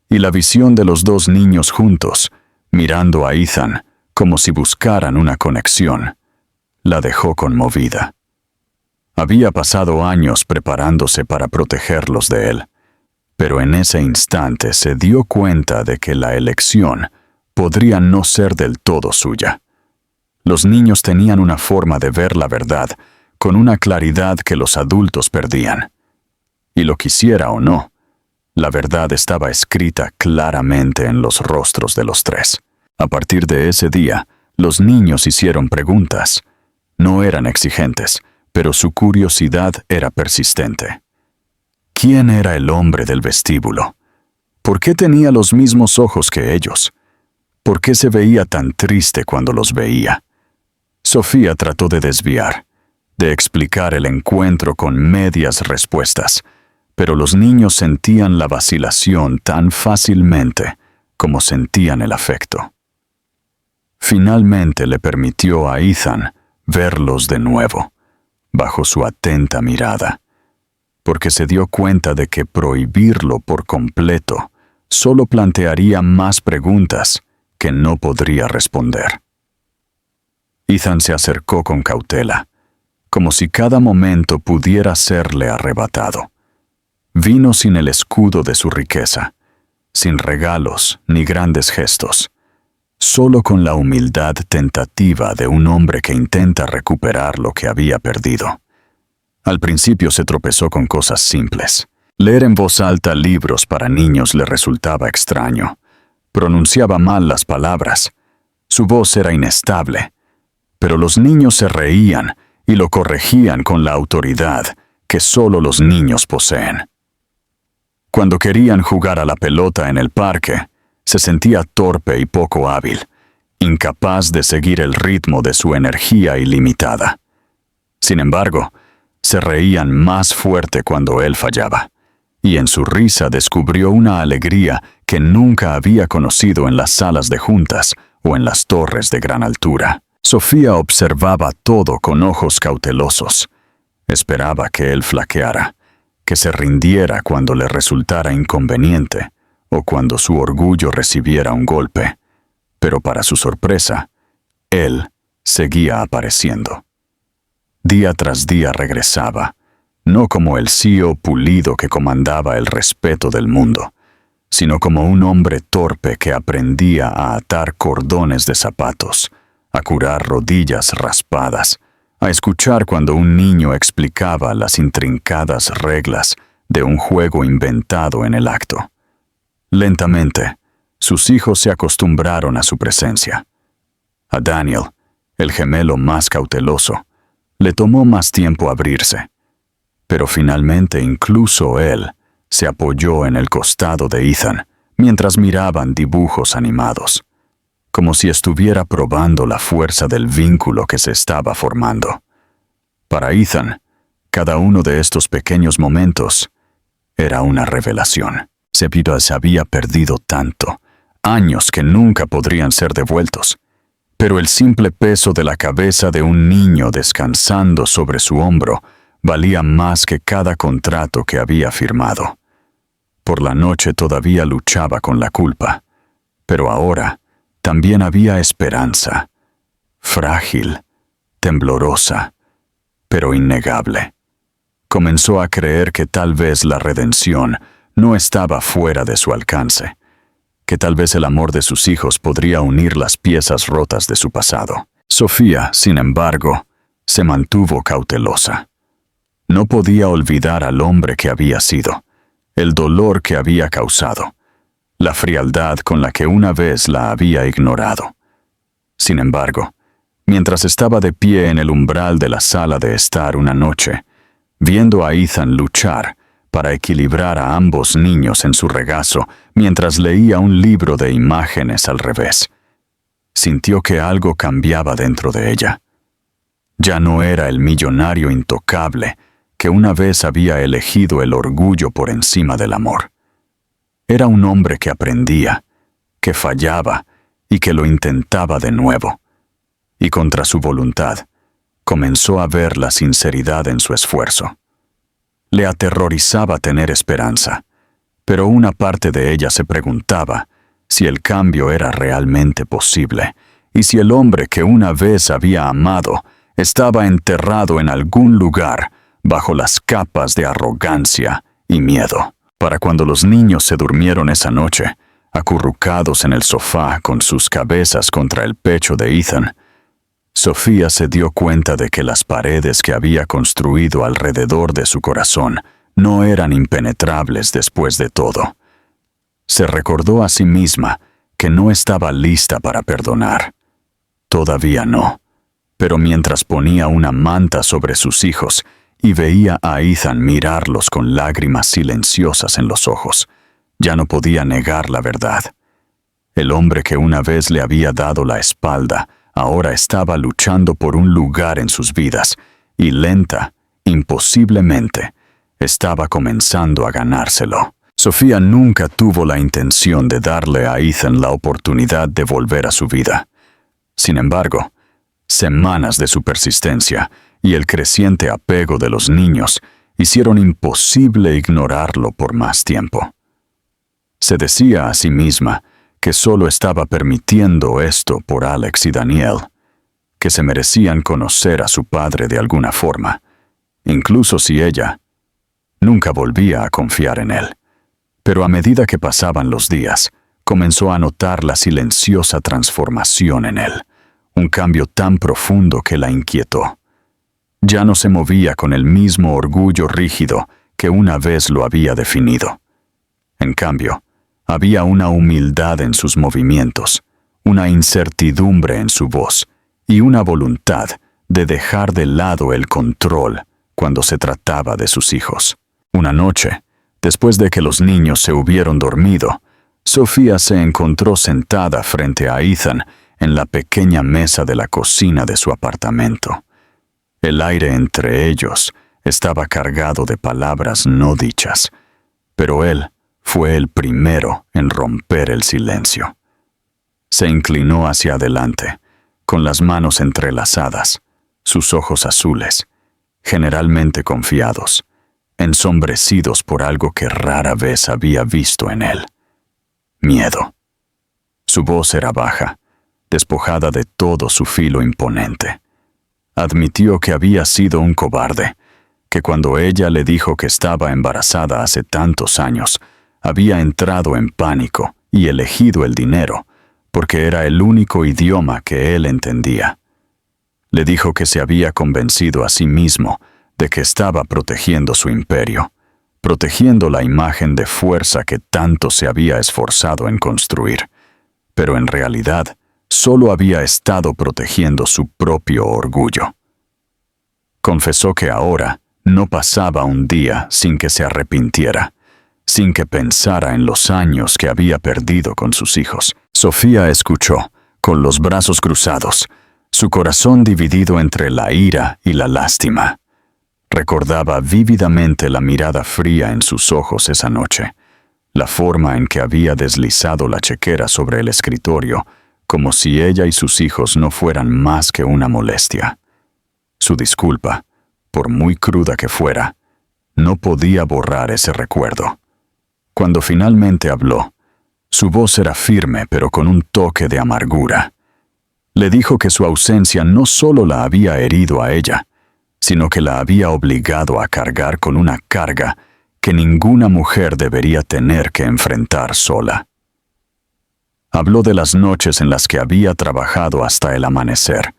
y la visión de los dos niños juntos, mirando a Ethan como si buscaran una conexión, la dejó conmovida. Había pasado años preparándose para protegerlos de él, pero en ese instante se dio cuenta de que la elección podría no ser del todo suya. Los niños tenían una forma de ver la verdad con una claridad que los adultos perdían. Y lo quisiera o no, la verdad estaba escrita claramente en los rostros de los tres. A partir de ese día, los niños hicieron preguntas. No eran exigentes, pero su curiosidad era persistente. ¿Quién era el hombre del vestíbulo? ¿Por qué tenía los mismos ojos que ellos? ¿Por qué se veía tan triste cuando los veía? Sofía trató de desviar, de explicar el encuentro con medias respuestas, pero los niños sentían la vacilación tan fácilmente como sentían el afecto. Finalmente le permitió a Ethan verlos de nuevo, bajo su atenta mirada, porque se dio cuenta de que prohibirlo por completo solo plantearía más preguntas que no podría responder. Ethan se acercó con cautela, como si cada momento pudiera serle arrebatado. Vino sin el escudo de su riqueza, sin regalos ni grandes gestos, solo con la humildad tentativa de un hombre que intenta recuperar lo que había perdido. Al principio se tropezó con cosas simples. Leer en voz alta libros para niños le resultaba extraño. Pronunciaba mal las palabras. Su voz era inestable. pero los niños se reían y lo corregían con la autoridad que solo los niños poseen. Cuando querían jugar a la pelota en el parque, se sentía torpe y poco hábil, incapaz de seguir el ritmo de su energía ilimitada. Sin embargo, se reían más fuerte cuando él fallaba, y en su risa descubrió una alegría que nunca había conocido en las salas de juntas o en las torres de gran altura. Sofía observaba todo con ojos cautelosos. Esperaba que él flaqueara, que se rindiera cuando le resultara inconveniente o cuando su orgullo recibiera un golpe. Pero para su sorpresa, él seguía apareciendo. Día tras día regresaba, no como el CEO pulido que comandaba el respeto del mundo, sino como un hombre torpe que aprendía a atar cordones de zapatos, a curar rodillas raspadas, a escuchar cuando un niño explicaba las intrincadas reglas de un juego inventado en el acto. Lentamente, sus hijos se acostumbraron a su presencia. A Daniel, el gemelo más cauteloso, le tomó más tiempo abrirse, pero finalmente incluso él se apoyó en el costado de Ethan mientras miraban dibujos animados, como si estuviera probando la fuerza del vínculo que se estaba formando. Para Ethan, cada uno de estos pequeños momentos era una revelación. Se había perdido tanto, años que nunca podrían ser devueltos, pero el simple peso de la cabeza de un niño descansando sobre su hombro valía más que cada contrato que había firmado. Por la noche todavía luchaba con la culpa, pero ahora también había esperanza, frágil, temblorosa, pero innegable. Comenzó a creer que tal vez la redención no estaba fuera de su alcance, que tal vez el amor de sus hijos podría unir las piezas rotas de su pasado. Sofía, sin embargo, se mantuvo cautelosa. No podía olvidar al hombre que había sido, el dolor que había causado, la frialdad con la que una vez la había ignorado. Sin embargo, mientras estaba de pie en el umbral de la sala de estar una noche, viendo a Ethan luchar para equilibrar a ambos niños en su regazo mientras leía un libro de imágenes al revés, sintió que algo cambiaba dentro de ella. Ya no era el millonario intocable que una vez había elegido el orgullo por encima del amor. Era un hombre que aprendía, que fallaba y que lo intentaba de nuevo. Y contra su voluntad, comenzó a ver la sinceridad en su esfuerzo. Le aterrorizaba tener esperanza, pero una parte de ella se preguntaba si el cambio era realmente posible y si el hombre que una vez había amado estaba enterrado en algún lugar bajo las capas de arrogancia y miedo. Para cuando los niños se durmieron esa noche, acurrucados en el sofá con sus cabezas contra el pecho de Ethan, Sofía se dio cuenta de que las paredes que había construido alrededor de su corazón no eran impenetrables después de todo. Se recordó a sí misma que no estaba lista para perdonar. Todavía no, pero mientras ponía una manta sobre sus hijos y veía a Ethan mirarlos con lágrimas silenciosas en los ojos, ya no podía negar la verdad. El hombre que una vez le había dado la espalda ahora estaba luchando por un lugar en sus vidas y lenta, imposiblemente, estaba comenzando a ganárselo. Sofía nunca tuvo la intención de darle a Ethan la oportunidad de volver a su vida. Sin embargo, semanas de su persistencia y el creciente apego de los niños hicieron imposible ignorarlo por más tiempo. Se decía a sí misma que solo estaba permitiendo esto por Alex y Daniel, que se merecían conocer a su padre de alguna forma, incluso si ella nunca volvía a confiar en él. Pero a medida que pasaban los días, comenzó a notar la silenciosa transformación en él, un cambio tan profundo que la inquietó. Ya no se movía con el mismo orgullo rígido que una vez lo había definido. En cambio, había una humildad en sus movimientos, una incertidumbre en su voz y una voluntad de dejar de lado el control cuando se trataba de sus hijos. Una noche, después de que los niños se hubieron dormido, Sofía se encontró sentada frente a Ethan en la pequeña mesa de la cocina de su apartamento. El aire entre ellos estaba cargado de palabras no dichas, pero él fue el primero en romper el silencio. Se inclinó hacia adelante, con las manos entrelazadas, sus ojos azules, generalmente confiados, ensombrecidos por algo que rara vez había visto en él: miedo. Su voz era baja, despojada de todo su filo imponente. Admitió que había sido un cobarde, que cuando ella le dijo que estaba embarazada hace tantos años, había entrado en pánico y elegido el dinero, porque era el único idioma que él entendía. Le dijo que se había convencido a sí mismo de que estaba protegiendo su imperio, protegiendo la imagen de fuerza que tanto se había esforzado en construir, pero en realidad solo había estado protegiendo su propio orgullo. Confesó que ahora no pasaba un día sin que se arrepintiera, sin que pensara en los años que había perdido con sus hijos. Sofía escuchó, con los brazos cruzados, su corazón dividido entre la ira y la lástima. Recordaba vívidamente la mirada fría en sus ojos esa noche, la forma en que había deslizado la chequera sobre el escritorio, como si ella y sus hijos no fueran más que una molestia. Su disculpa, por muy cruda que fuera, no podía borrar ese recuerdo. Cuando finalmente habló, su voz era firme pero con un toque de amargura. Le dijo que su ausencia no solo la había herido a ella, sino que la había obligado a cargar con una carga que ninguna mujer debería tener que enfrentar sola. Habló de las noches en las que había trabajado hasta el amanecer,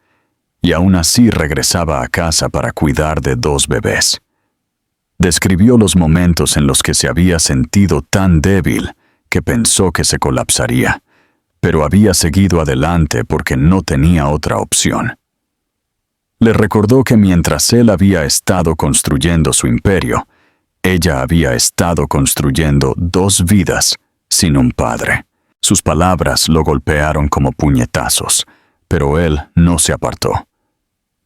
y aún así regresaba a casa para cuidar de 2 bebés. Describió los momentos en los que se había sentido tan débil que pensó que se colapsaría, pero había seguido adelante porque no tenía otra opción. Le recordó que mientras él había estado construyendo su imperio, ella había estado construyendo 2 vidas sin un padre. Sus palabras lo golpearon como puñetazos, pero él no se apartó.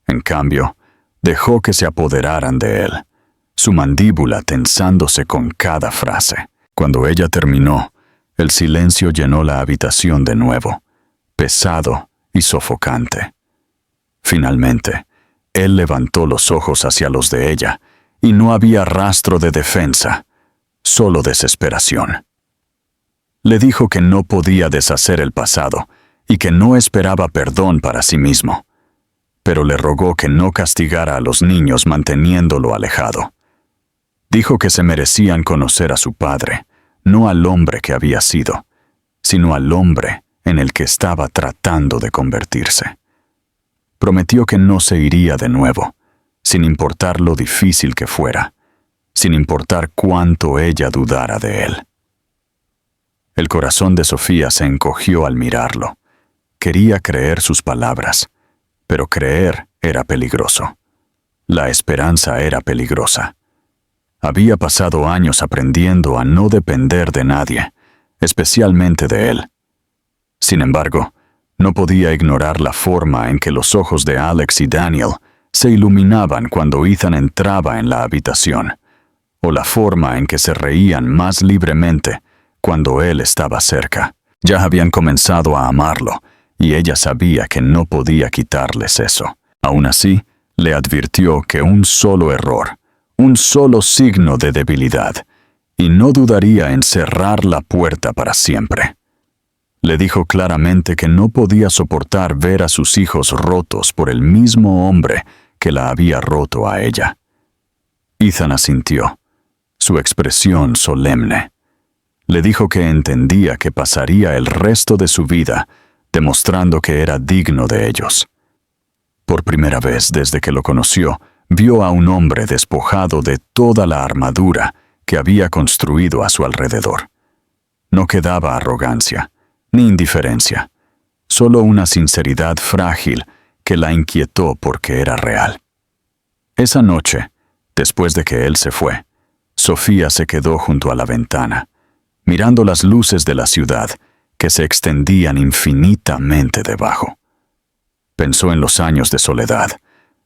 En cambio, dejó que se apoderaran de él, su mandíbula tensándose con cada frase. Cuando ella terminó, el silencio llenó la habitación de nuevo, pesado y sofocante. Finalmente, él levantó los ojos hacia los de ella, y no había rastro de defensa, solo desesperación. Le dijo que no podía deshacer el pasado y que no esperaba perdón para sí mismo, pero le rogó que no castigara a los niños manteniéndolo alejado. Dijo que se merecían conocer a su padre, no al hombre que había sido, sino al hombre en el que estaba tratando de convertirse. Prometió que no se iría de nuevo, sin importar lo difícil que fuera, sin importar cuánto ella dudara de él. El corazón de Sofía se encogió al mirarlo. Quería creer sus palabras, pero creer era peligroso. La esperanza era peligrosa. Había pasado años aprendiendo a no depender de nadie, especialmente de él. Sin embargo, no podía ignorar la forma en que los ojos de Alex y Daniel se iluminaban cuando Ethan entraba en la habitación, o la forma en que se reían más libremente cuando él estaba cerca. Ya habían comenzado a amarlo, y ella sabía que no podía quitarles eso. Aún así, le advirtió que un solo error, un solo signo de debilidad, y no dudaría en cerrar la puerta para siempre. Le dijo claramente que no podía soportar ver a sus hijos rotos por el mismo hombre que la había roto a ella. Ethan asintió, su expresión solemne. Le dijo que entendía que pasaría el resto de su vida demostrando que era digno de ellos. Por primera vez desde que lo conoció, vio a un hombre despojado de toda la armadura que había construido a su alrededor. No quedaba arrogancia, ni indiferencia, solo una sinceridad frágil que la inquietó porque era real. Esa noche, después de que él se fue, Sofía se quedó junto a la ventana, mirando las luces de la ciudad que se extendían infinitamente debajo. Pensó en los años de soledad,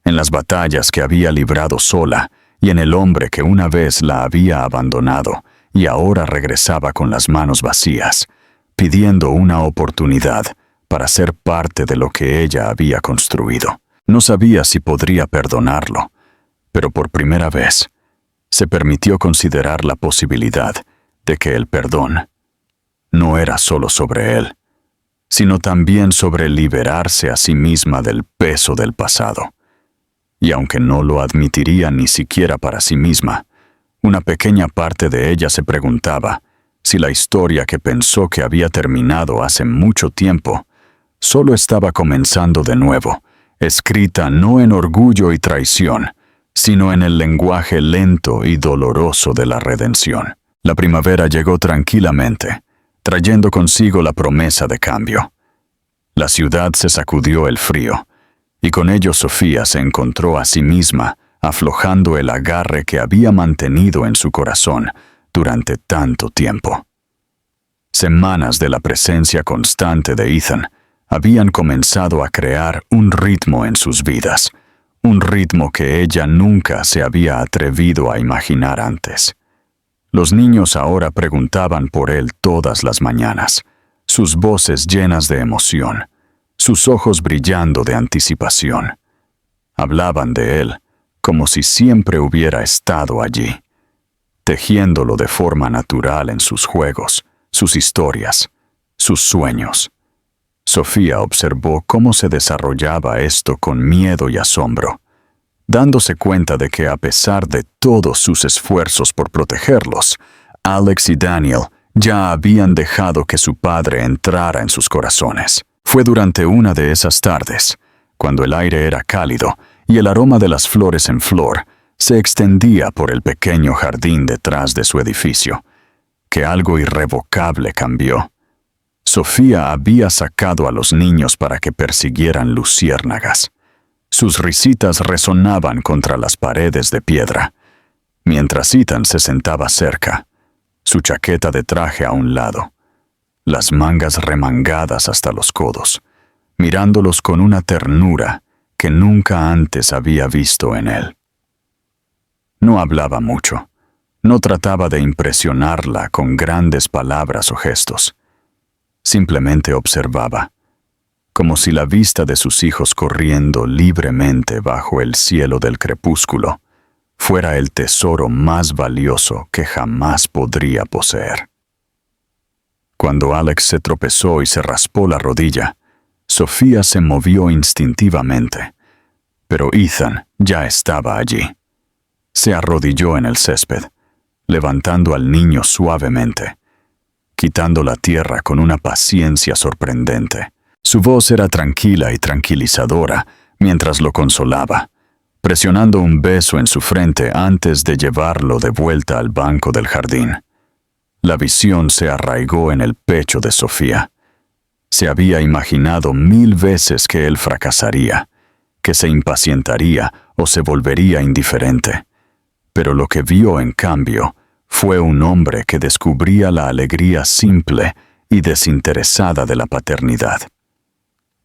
en las batallas que había librado sola y en el hombre que una vez la había abandonado y ahora regresaba con las manos vacías, pidiendo una oportunidad para ser parte de lo que ella había construido. No sabía si podría perdonarlo, pero por primera vez se permitió considerar la posibilidad de que el perdón no era solo sobre él, sino también sobre liberarse a sí misma del peso del pasado. Y aunque no lo admitiría ni siquiera para sí misma, una pequeña parte de ella se preguntaba si la historia que pensó que había terminado hace mucho tiempo solo estaba comenzando de nuevo, escrita no en orgullo y traición, sino en el lenguaje lento y doloroso de la redención. La primavera llegó tranquilamente, trayendo consigo la promesa de cambio. La ciudad se sacudió el frío, y con ello Sofía se encontró a sí misma aflojando el agarre que había mantenido en su corazón durante tanto tiempo. Semanas de la presencia constante de Ethan habían comenzado a crear un ritmo en sus vidas, un ritmo que ella nunca se había atrevido a imaginar antes. Los niños ahora preguntaban por él todas las mañanas, sus voces llenas de emoción, sus ojos brillando de anticipación. Hablaban de él como si siempre hubiera estado allí, tejiéndolo de forma natural en sus juegos, sus historias, sus sueños. Sofía observó cómo se desarrollaba esto con miedo y asombro, dándose cuenta de que a pesar de todos sus esfuerzos por protegerlos, Alex y Daniel ya habían dejado que su padre entrara en sus corazones. Fue durante una de esas tardes, cuando el aire era cálido y el aroma de las flores en flor se extendía por el pequeño jardín detrás de su edificio, que algo irrevocable cambió. Sofía había sacado a los niños para que persiguieran luciérnagas. Sus risitas resonaban contra las paredes de piedra, mientras Ethan se sentaba cerca, su chaqueta de traje a un lado, las mangas remangadas hasta los codos, mirándolos con una ternura que nunca antes había visto en él. No hablaba mucho, no trataba de impresionarla con grandes palabras o gestos. Simplemente observaba, como si la vista de sus hijos corriendo libremente bajo el cielo del crepúsculo fuera el tesoro más valioso que jamás podría poseer. Cuando Alex se tropezó y se raspó la rodilla, Sofía se movió instintivamente, pero Ethan ya estaba allí. Se arrodilló en el césped, levantando al niño suavemente, quitando la tierra con una paciencia sorprendente. Su voz era tranquila y tranquilizadora mientras lo consolaba, presionando un beso en su frente antes de llevarlo de vuelta al banco del jardín. La visión se arraigó en el pecho de Sofía. Se había imaginado 1000 veces que él fracasaría, que se impacientaría o se volvería indiferente. Pero lo que vio, en cambio, fue un hombre que descubría la alegría simple y desinteresada de la paternidad.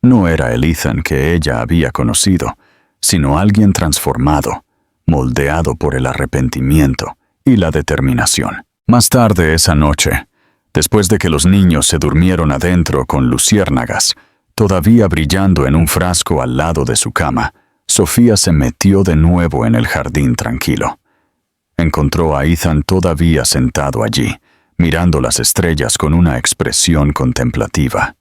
No era el Ethan que ella había conocido, sino alguien transformado, moldeado por el arrepentimiento y la determinación. Más tarde esa noche, después de que los niños se durmieron adentro con luciérnagas, todavía brillando en un frasco al lado de su cama, Sofía se metió de nuevo en el jardín tranquilo. Encontró a Ethan todavía sentado allí, mirando las estrellas con una expresión contemplativa.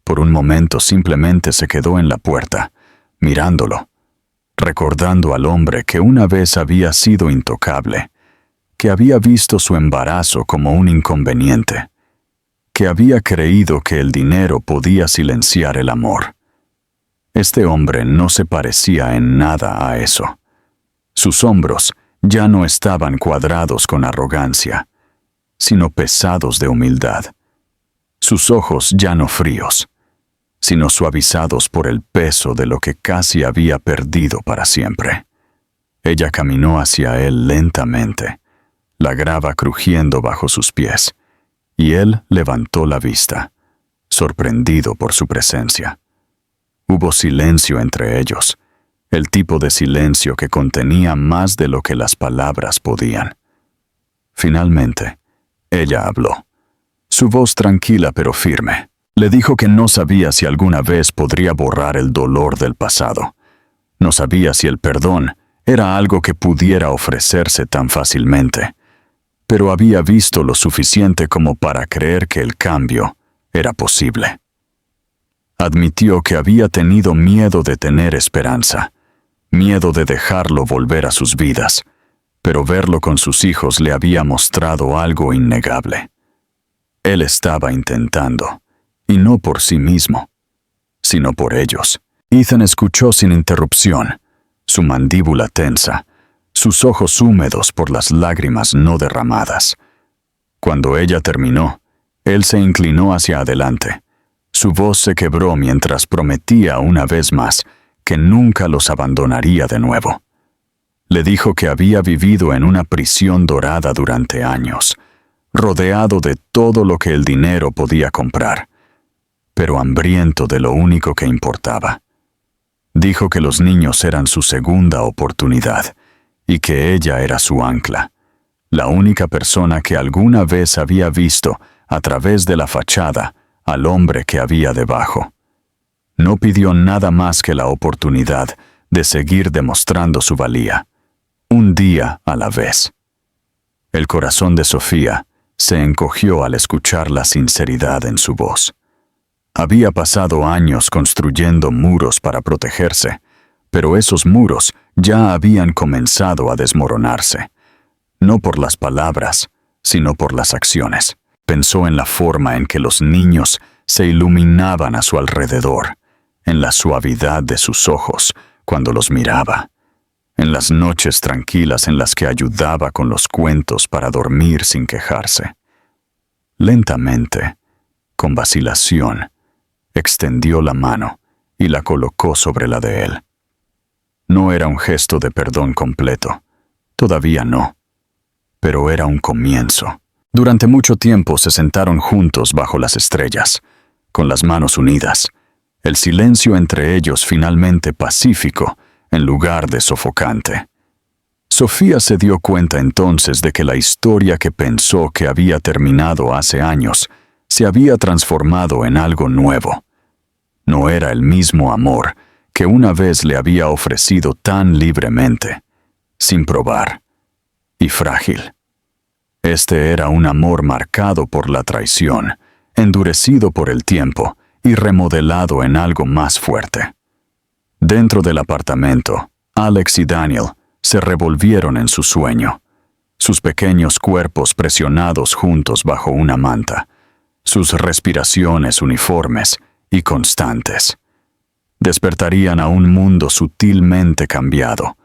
Por un momento simplemente se quedó en la puerta, mirándolo, recordando al hombre que una vez había sido intocable, que había visto su embarazo como un inconveniente, que había creído que el dinero podía silenciar el amor. Este hombre no se parecía en nada a eso. Sus hombros ya no estaban cuadrados con arrogancia, sino pesados de humildad. Sus ojos ya no fríos, sino suavizados por el peso de lo que casi había perdido para siempre. Ella caminó hacia él lentamente, la grava crujiendo bajo sus pies, y él levantó la vista, sorprendido por su presencia. Hubo silencio entre ellos, el tipo de silencio que contenía más de lo que las palabras podían. Finalmente, ella habló. Su voz tranquila pero firme. Le dijo que no sabía si alguna vez podría borrar el dolor del pasado. No sabía si el perdón era algo que pudiera ofrecerse tan fácilmente, pero había visto lo suficiente como para creer que el cambio era posible. Admitió que había tenido miedo de tener esperanza, miedo de dejarlo volver a sus vidas, pero verlo con sus hijos le había mostrado algo innegable. Él estaba intentando, y no por sí mismo, sino por ellos. Ethan escuchó sin interrupción, su mandíbula tensa, sus ojos húmedos por las lágrimas no derramadas. Cuando ella terminó, él se inclinó hacia adelante. Su voz se quebró mientras prometía una vez más que nunca los abandonaría de nuevo. Le dijo que había vivido en una prisión dorada durante años, rodeado de todo lo que el dinero podía comprar, pero hambriento de lo único que importaba. Dijo que los niños eran su segunda oportunidad y que ella era su ancla, la única persona que alguna vez había visto a través de la fachada al hombre que había debajo. No pidió nada más que la oportunidad de seguir demostrando su valía, un día a la vez. El corazón de Sofía se encogió al escuchar la sinceridad en su voz. Había pasado años construyendo muros para protegerse, pero esos muros ya habían comenzado a desmoronarse, no por las palabras, sino por las acciones. Pensó en la forma en que los niños se iluminaban a su alrededor, en la suavidad de sus ojos cuando los miraba, en las noches tranquilas en las que ayudaba con los cuentos para dormir sin quejarse. Lentamente, con vacilación, extendió la mano y la colocó sobre la de él. No era un gesto de perdón completo, todavía no, pero era un comienzo. Durante mucho tiempo se sentaron juntos bajo las estrellas, con las manos unidas, el silencio entre ellos finalmente pacífico en lugar de sofocante. Sofía se dio cuenta entonces de que la historia que pensó que había terminado hace años se había transformado en algo nuevo. No era el mismo amor que una vez le había ofrecido tan libremente, sin probar, y frágil. Este era un amor marcado por la traición, endurecido por el tiempo y remodelado en algo más fuerte. Dentro del apartamento, Alex y Daniel se revolvieron en su sueño, sus pequeños cuerpos presionados juntos bajo una manta, sus respiraciones uniformes y constantes. Despertarían a un mundo sutilmente cambiado,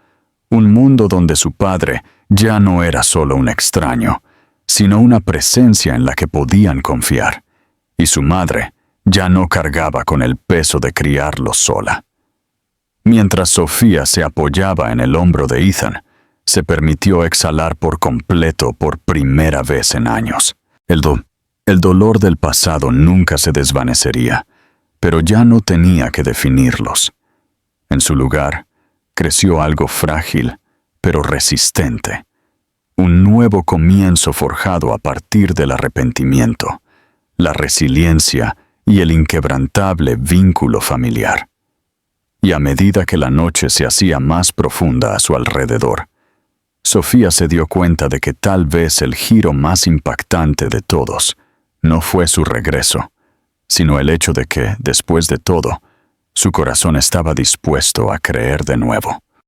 un mundo donde su padre ya no era solo un extraño, sino una presencia en la que podían confiar, y su madre ya no cargaba con el peso de criarlos sola. Mientras Sofía se apoyaba en el hombro de Ethan, se permitió exhalar por completo por primera vez en años. El dolor del pasado nunca se desvanecería, pero ya no tenía que definirlos. En su lugar, creció algo frágil, pero resistente. Un nuevo comienzo forjado a partir del arrepentimiento, la resiliencia y el inquebrantable vínculo familiar. Y a medida que la noche se hacía más profunda a su alrededor, Sofía se dio cuenta de que tal vez el giro más impactante de todos no fue su regreso, sino el hecho de que, después de todo, su corazón estaba dispuesto a creer de nuevo.